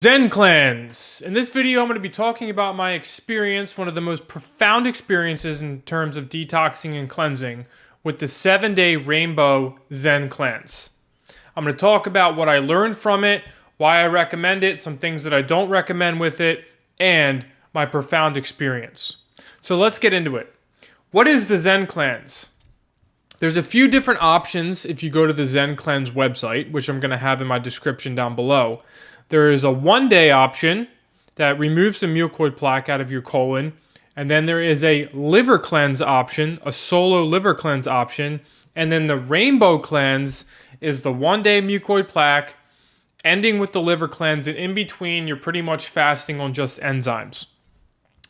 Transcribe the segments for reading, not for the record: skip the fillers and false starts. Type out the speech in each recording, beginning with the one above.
Zen Cleanse. In this video, I'm going to be talking about my experience, one of the most profound experiences in terms of detoxing and cleansing, with the 7-day Rainbow Zen Cleanse. I'm going to talk about what I learned from it, why I recommend it, some things that I don't recommend with it, and my profound experience. So let's get into it. What is the Zen Cleanse? There's a few different options if you go to the Zen Cleanse website, which I'm going to have in my description down below. There is a 1-day option that removes the mucoid plaque out of your colon. And then there is a liver cleanse option, a solo liver cleanse option. And then the rainbow cleanse is the 1-day mucoid plaque, ending with the liver cleanse. And in between, you're pretty much fasting on just enzymes.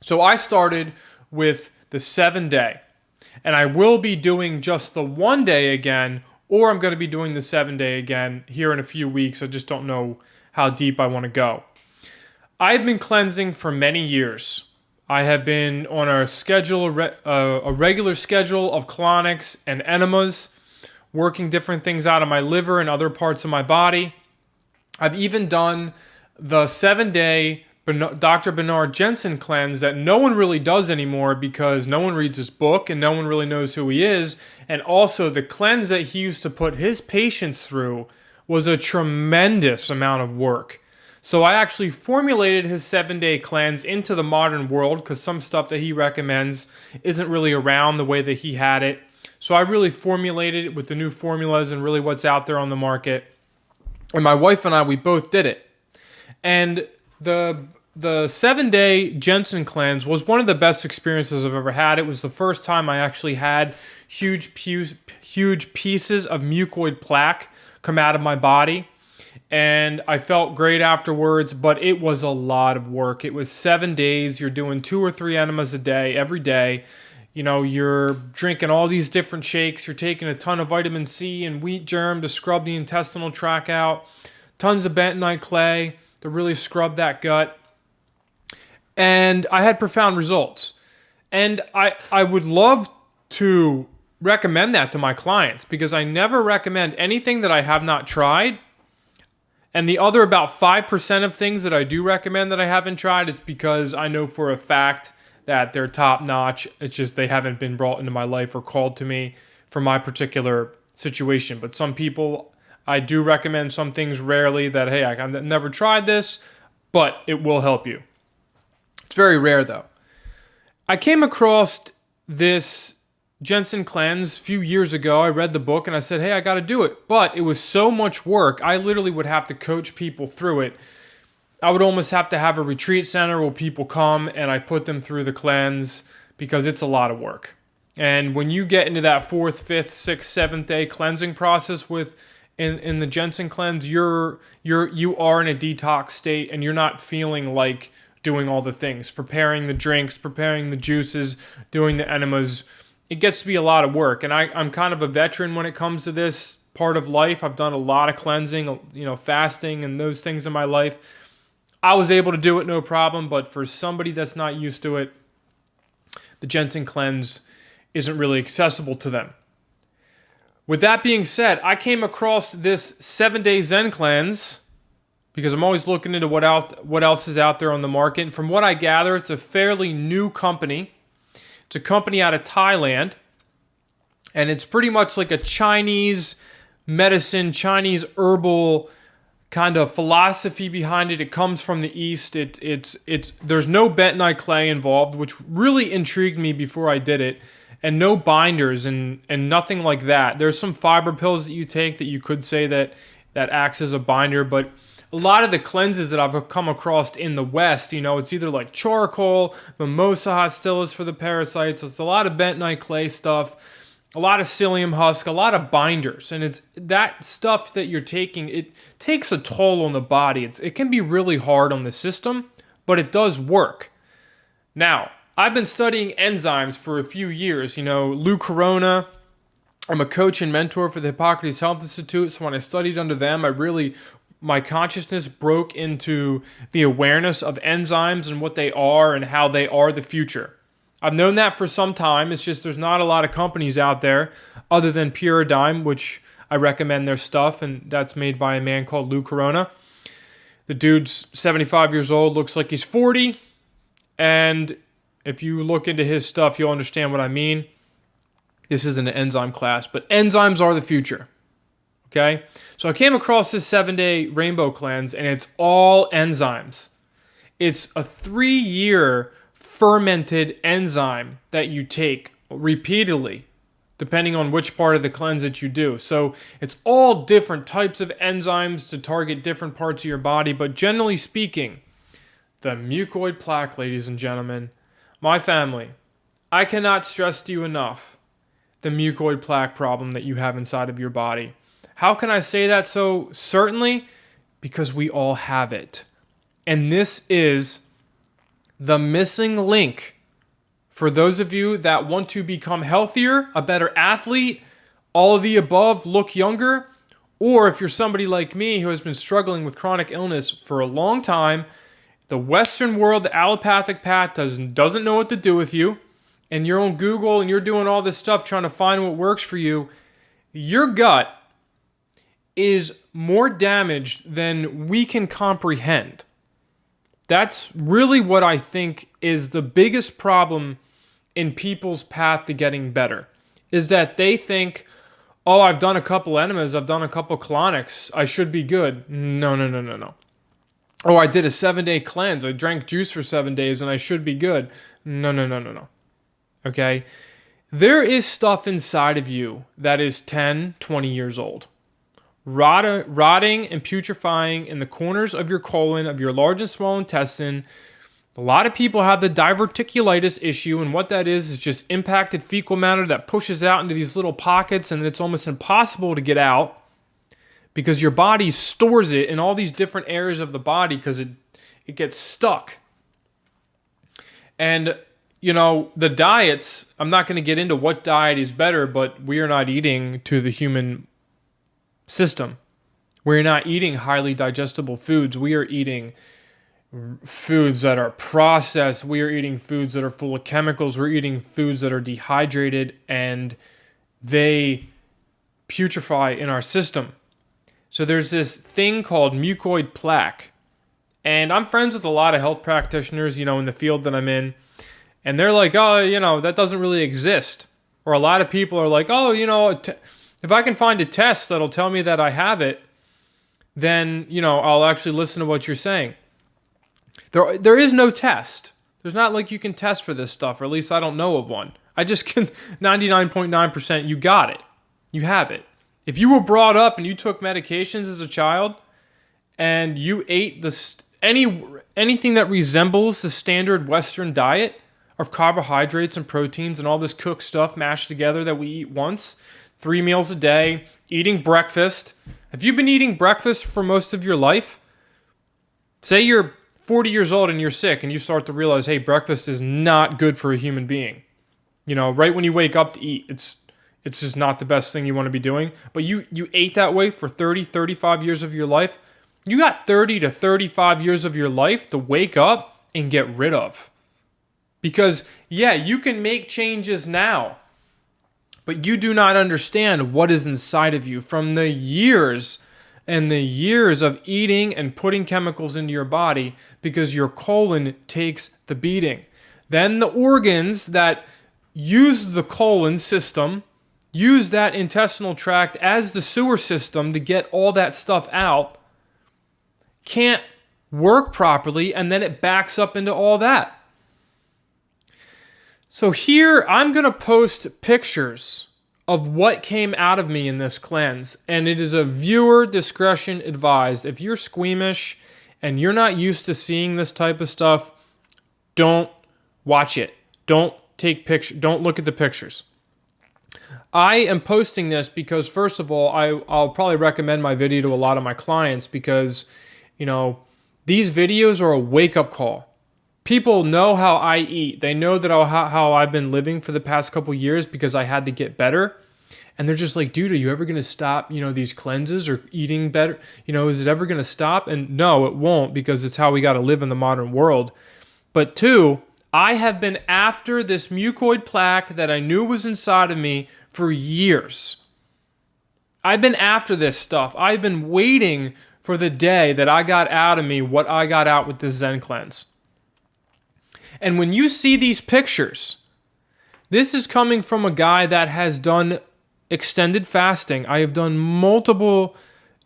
So I started with the 7-day. And I will be doing just the 1-day again, or I'm going to be doing the 7-day again here in a few weeks. I just don't know how deep I want to go. I've been cleansing for many years. I have been on a regular schedule of colonics and enemas, working different things out of my liver and other parts of my body. I've even done the 7-day Dr. Bernard Jenkins cleanse that no one really does anymore because no one reads his book and no one really knows who he is. And also the cleanse that he used to put his patients through was a tremendous amount of work. So I actually formulated his 7-day cleanse into the modern world because some stuff that he recommends isn't really around the way that he had it. So I really formulated it with the new formulas and really what's out there on the market. And my wife and I, we both did it. And the 7-day Jensen cleanse was one of the best experiences I've ever had. It was the first time I actually had huge pieces of mucoid plaque come out of my body, and I felt great afterwards, but it was a lot of work. It was 7 days. You're doing 2 or 3 enemas a day, every day. You know, you're drinking all these different shakes. You're taking a ton of vitamin C and wheat germ to scrub the intestinal tract out. Tons of bentonite clay to really scrub that gut. And I had profound results. And I would love to recommend that to my clients because I never recommend anything that I have not tried. And the other about 5% of things that I do recommend that I haven't tried, it's because I know for a fact that they're top notch. It's just they haven't been brought into my life or called to me for my particular situation. But some people, I do recommend some things rarely that, hey, I've never tried this, but it will help you. It's very rare though. I came across this Jensen cleanse a few years ago. I read the book and I said, hey, I got to do it. But it was so much work. I literally would have to coach people through it. I would almost have to have a retreat center where people come and I put them through the cleanse because it's a lot of work. And when you get into that 4th, 5th, 6th, 7th day cleansing process in the Jensen cleanse, you are in a detox state and you're not feeling like doing all the things, preparing the drinks, preparing the juices, doing the enemas. It gets to be a lot of work. And I'm kind of a veteran when it comes to this part of life. I've done a lot of cleansing, fasting and those things in my life. I was able to do it no problem, but for somebody that's not used to it, the Jensen cleanse isn't really accessible to them. With that being said, I came across this 7-day Zen cleanse because I'm always looking into what else is out there on the market. And from what I gather, it's a fairly new company. It's a company out of Thailand, and it's pretty much like a Chinese medicine, Chinese herbal kind of philosophy behind it. It comes from the East. There's no bentonite clay involved, which really intrigued me before I did it, and no binders and nothing like that. There's some fiber pills that you take that you could say that acts as a binder, but a lot of the cleanses that I've come across in the West, it's either like charcoal, mimosa hostilis for the parasites. It's a lot of bentonite clay stuff, a lot of psyllium husk, a lot of binders. And it's that stuff that you're taking, it takes a toll on the body. It can be really hard on the system, but it does work. Now, I've been studying enzymes for a few years. Lou Corona, I'm a coach and mentor for the Hippocrates Health Institute. So when I studied under them, my consciousness broke into the awareness of enzymes and what they are and how they are the future. I've known that for some time. It's just there's not a lot of companies out there other than Puridyme, which I recommend their stuff, and that's made by a man called Lou Corona. The dude's 75 years old, looks like he's 40. And if you look into his stuff, you'll understand what I mean. This isn't an enzyme class, but enzymes are the future. Okay? So I came across this 7-day rainbow cleanse, and it's all enzymes. It's a 3-year fermented enzyme that you take repeatedly, depending on which part of the cleanse that you do. So it's all different types of enzymes to target different parts of your body. But generally speaking, the mucoid plaque, ladies and gentlemen, my family, I cannot stress to you enough the mucoid plaque problem that you have inside of your body. How can I say that so certainly? Because we all have it. And this is the missing link for those of you that want to become healthier, a better athlete, all of the above, look younger, or if you're somebody like me who has been struggling with chronic illness for a long time, the Western world, the allopathic path doesn't know what to do with you, and you're on Google and you're doing all this stuff trying to find what works for you, your gut is more damaged than we can comprehend. That's really what I think is the biggest problem in people's path to getting better, is that they think, oh, I've done a couple enemas, I've done a couple colonics, I should be good. No. Oh, I did a 7-day cleanse, I drank juice for 7 days and I should be good. No. Okay? There is stuff inside of you that is 10, 20 years old. Rotting and putrefying in the corners of your colon, of your large and small intestine. A lot of people have the diverticulitis issue, and what that is just impacted fecal matter that pushes out into these little pockets, and it's almost impossible to get out because your body stores it in all these different areas of the body because it gets stuck. And, you know, the diets, I'm not going to get into what diet is better, but we are not eating to the human system. We're not eating highly digestible foods. We are eating foods that are processed. We are eating foods that are full of chemicals. We're eating foods that are dehydrated and they putrefy in our system. So there's this thing called mucoid plaque. And I'm friends with a lot of health practitioners, you know, in the field that I'm in. And they're like, oh, you know, that doesn't really exist. Or a lot of people are like, oh, you know, if I can find a test that'll tell me that I have it, then, you know, I'll actually listen to what you're saying. There is no test. There's not like you can test for this stuff, or at least I don't know of one. I just can 99.9% you got it. You have it. If you were brought up and you took medications as a child and you ate anything that resembles the standard Western diet of carbohydrates and proteins and all this cooked stuff mashed together that we eat once, 3 meals a day, eating breakfast. If you've been eating breakfast for most of your life, say you're 40 years old and you're sick and you start to realize, hey, breakfast is not good for a human being. You know, right when you wake up to eat, it's just not the best thing you want to be doing. But you ate that way for 30, 35 years of your life. You got 30 to 35 years of your life to wake up and get rid of. Because, yeah, you can make changes now, but you do not understand what is inside of you from the years and the years of eating and putting chemicals into your body because your colon takes the beating. Then the organs that use the colon system, use that intestinal tract as the sewer system to get all that stuff out, can't work properly, and then it backs up into all that. So here, I'm going to post pictures of what came out of me in this cleanse, and it is a viewer discretion advised. If you're squeamish and you're not used to seeing this type of stuff, don't watch it. Don't take pictures. Don't look at the pictures. I am posting this because, first of all, I'll probably recommend my video to a lot of my clients because, you know, these videos are a wake-up call. People know how I eat. They know that how I've been living for the past couple years because I had to get better. And they're just like, dude, are you ever going to stop, you know, these cleanses or eating better? You know, is it ever going to stop? And no, it won't, because it's how we got to live in the modern world. But two, I have been after this mucoid plaque that I knew was inside of me for years. I've been after this stuff. I've been waiting for the day that I got out of me what I got out with this Zen Cleanse. And when you see these pictures, this is coming from a guy that has done extended fasting. I have done multiple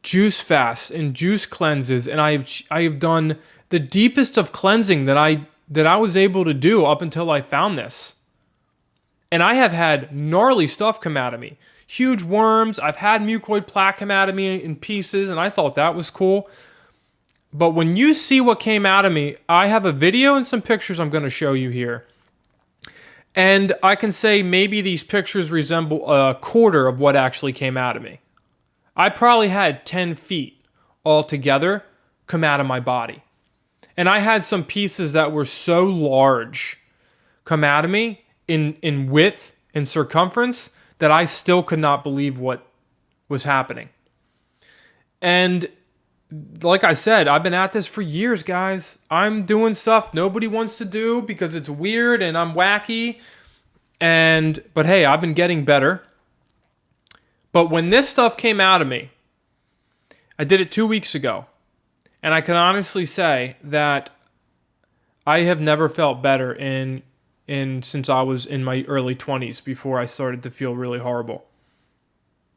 juice fasts and juice cleanses, and I have done the deepest of cleansing that I was able to do up until I found this. And I have had gnarly stuff come out of me. Huge worms. I've had mucoid plaque come out of me in pieces, and I thought that was cool. But when you see what came out of me, I have a video and some pictures I'm going to show you here. And I can say maybe these pictures resemble a quarter of what actually came out of me. I probably had 10 feet altogether come out of my body. And I had some pieces that were so large come out of me in width and circumference that I still could not believe what was happening. And like I said, I've been at this for years, guys. I'm doing stuff nobody wants to do because it's weird and I'm wacky. But hey, I've been getting better. But when this stuff came out of me, I did it 2 weeks ago. And I can honestly say that I have never felt better since I was in my early 20s before I started to feel really horrible.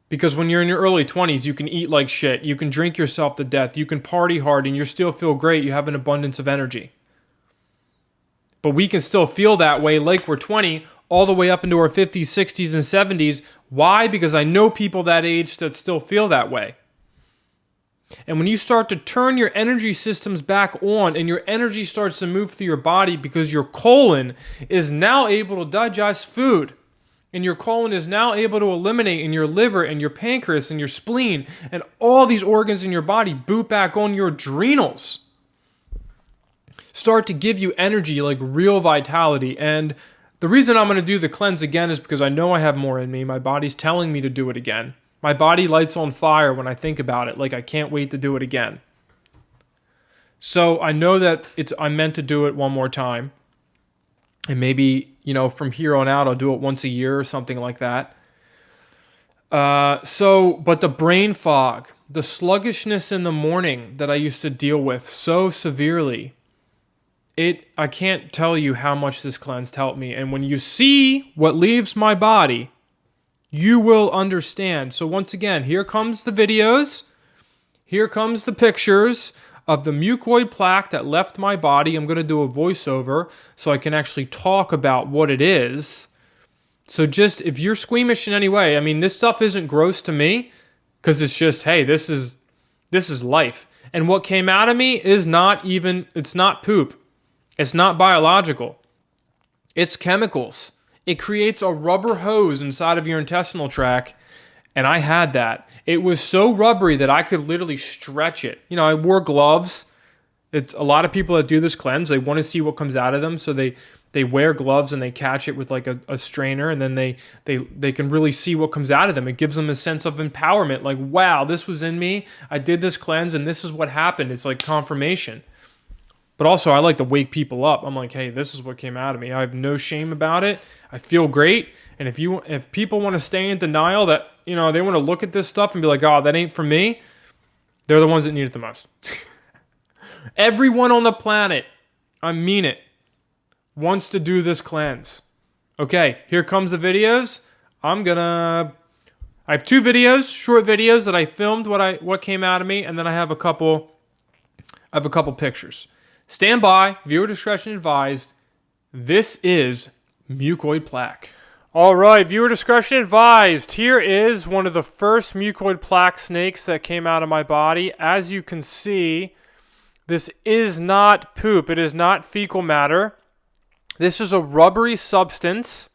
Because when you're in your early 20s, you can eat like shit, you can drink yourself to death, you can party hard, and you still feel great. You have an abundance of energy. But we can still feel that way like we're 20, all the way up into our 50s, 60s, and 70s. Why? Because I know people that age that still feel that way. And when you start to turn your energy systems back on and your energy starts to move through your body because your colon is now able to digest food and your colon is now able to eliminate in your liver and your pancreas and your spleen and all these organs in your body boot back on, your adrenals start to give you energy, like real vitality. And the reason I'm going to do the cleanse again is because I know I have more in me. My body's telling me to do it again. My body lights on fire when I think about it, like I can't wait to do it again. So I know that I'm meant to do it one more time. And maybe, from here on out, I'll do it once a year or something like that. But the brain fog, the sluggishness in the morning that I used to deal with so severely, I can't tell you how much this cleanse helped me. And when you see what leaves my body, you will understand. So once again, here comes the videos. Here comes the pictures of the mucoid plaque that left my body. I'm going to do a voiceover so I can actually talk about what it is. So just, if you're squeamish in any way, this stuff isn't gross to me because it's just, hey, this is life. And what came out of me is it's not poop. It's not biological. It's chemicals. It creates a rubber hose inside of your intestinal tract, and I had that. It was so rubbery that I could literally stretch it. I wore gloves. It's a lot of people that do this cleanse, they want to see what comes out of them, so they wear gloves and they catch it with like a strainer, and then they can really see what comes out of them. It gives them a sense of empowerment, like, wow, this was in me. I did this cleanse, and this is what happened. It's like confirmation. But also, I like to wake people up. I'm like, hey, this is what came out of me. I have no shame about it. I feel great. And if people want to stay in denial that, they want to look at this stuff and be like, oh, that ain't for me, they're the ones that need it the most. Everyone on the planet, I mean it, wants to do this cleanse. Okay, here comes the videos. I have 2 videos, short videos that I filmed what came out of me, and then I have a couple pictures. Stand by, viewer discretion advised. This is mucoid plaque. All right, viewer discretion advised. Here is one of the first mucoid plaque snakes that came out of my body. As you can see, this is not poop. It is not fecal matter. This is a rubbery substance.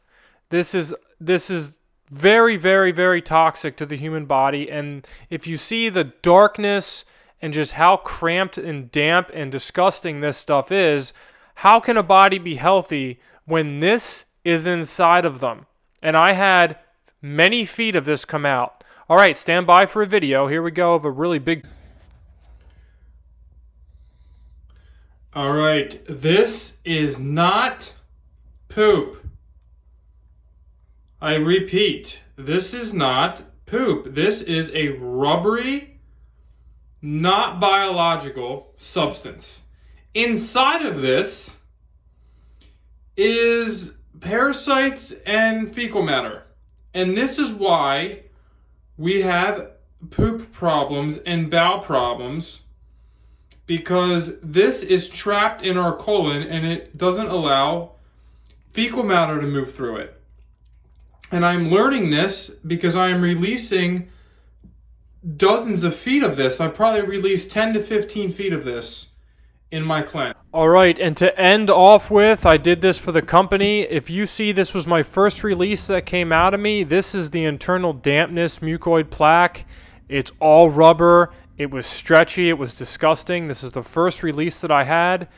This is very, very, very toxic to the human body. And if you see the darkness and just how cramped and damp and disgusting this stuff is, how can a body be healthy when this is inside of them? And I had many feet of this come out. All right, stand by for a video. Here we go of a really big... All right, this is not poop. I repeat, this is not poop. This is a rubbery not biological substance. Inside of this is parasites and fecal matter. And this is why we have poop problems and bowel problems, because this is trapped in our colon and it doesn't allow fecal matter to move through it. And I'm learning this because I am releasing dozens of feet of this. I probably released 10 to 15 feet of this in my cleanse. All right, and to end off with, I did this for the company. If you see, this was my first release that came out of me. This is the internal dampness mucoid plaque. It's all rubber. It was stretchy. It was disgusting. This is the first release that I had.